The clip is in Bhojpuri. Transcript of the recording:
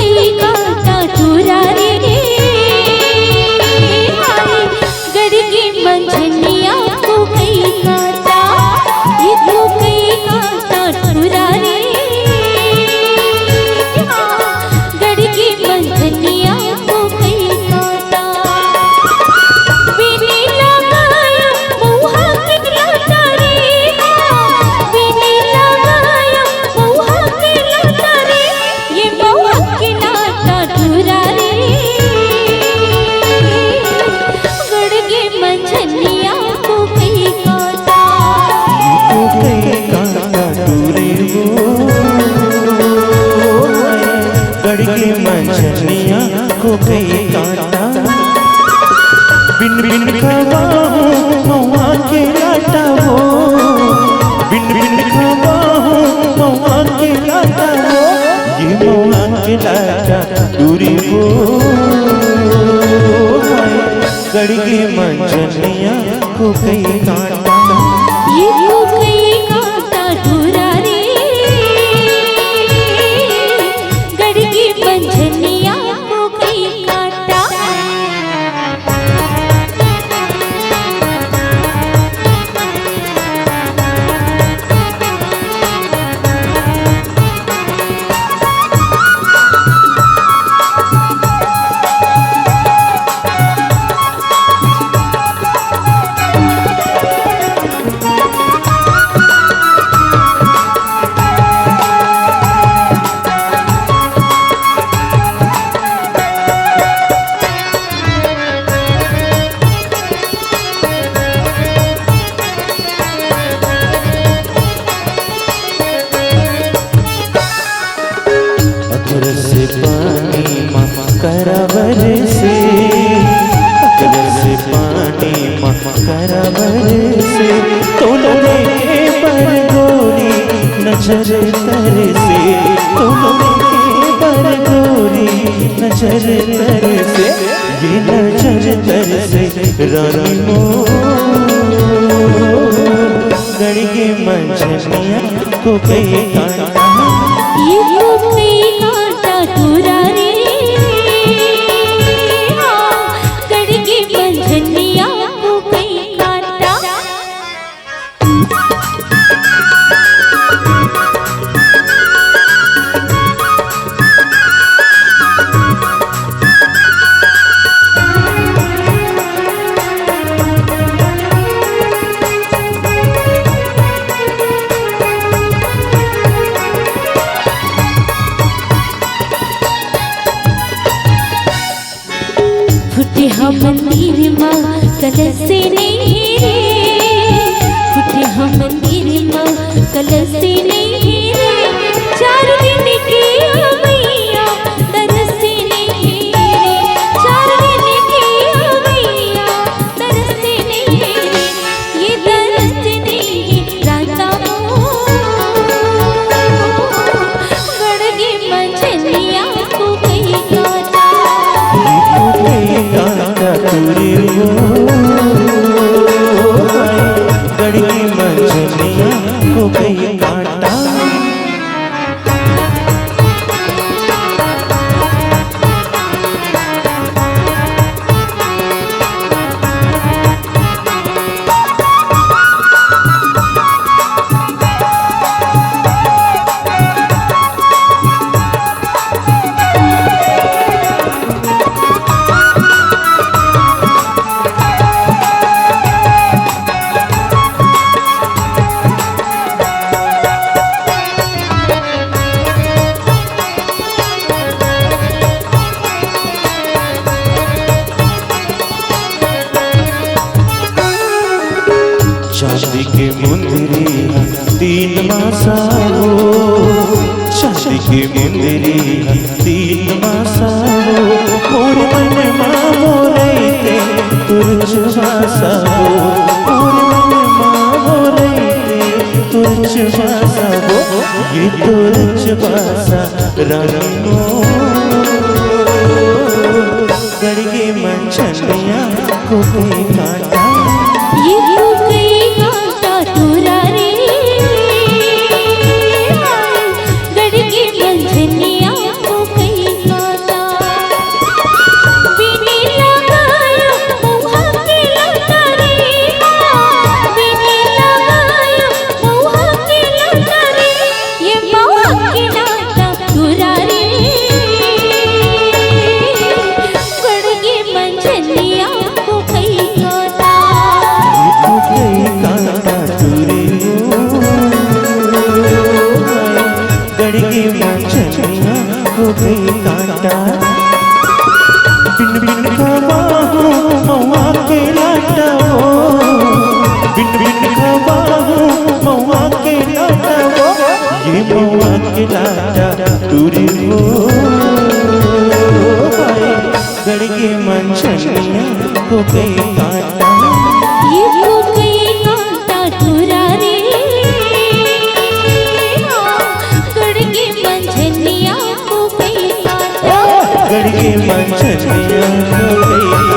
कई कांटा चुरा रे, गड़ की मंझनिया को कई कांटा, ये तो कई कांटा चुरा रे, गड़ की मंझनिया को कई कांटा। बिनी लगाया मुँह के लाटा रे, बिनी लगाया मुँह के लाटा रे, ये मुँह के लाटा चुरा रे, गड़ की मंझनिया को कई कांटा। कई कांटा टूरे वो, गड़ की मंझनिया को कई कांटा। बिन बिन खवा हूँ महुआ के लाटा वो, बिन बिन खवा हूँ महुआ के लाटा वो, ये महुआ के लाटा दूरी वो, गड़ की मंझनिया को कई कांटा। ये तो कई कांटा चुरा रे, गड़ की मंझनिया को कई कांटा। अतर से पानी माँ करावर से, अतर से पानी माँ करावर से, तो लगे पर गोरी नजर तर से, तो लगे पर गोरी नजर तर से, ये नजर तर से रानी मोर, गड़ की मंझनिया को कई कांटा। ये तो कई कांटा चुरा रे, गड़ की मंझनिया को कई कांटा। फुटे हम मंदिर माँ कलश से नहीं रे, फुटे हम मंदिर माँ कलश से नहीं रे, 4 दिन की मैया तरस से नहीं रे, 4 दिन की मैया तरस से नहीं रे, ये तरस नहीं राता गड़ की मंझनिया को कई कांटा। टूरे वो, गड़ की मंझनिया को कई कांटा। चांदी के मुंदरी 3 मासा हो, चांदी के मुंदरी 3 मासा हो, मोर मन माँ मोरैते तुरचवासा हो, मोर मन माँ मोरैते तुरचवासा हो, ये तुरचवासा रानी मोर, गड़ की मंझनिया को कई कांटा। ये तो कई कांटा चुरा रे, गड़ की मंझनिया को कई कांटा। कांटा बिन बिन का बाहू मौआ के लाटा वो बिन बिन का बाहू मौआ के लाटा वो ये मौआ के लाटा दूरी हो गड़गे मंचनिया को गई कांटा ये को गई कांटा तुरा रे गड़गे मंझनिया को गई कांटा गड़गे मंचनिया को गई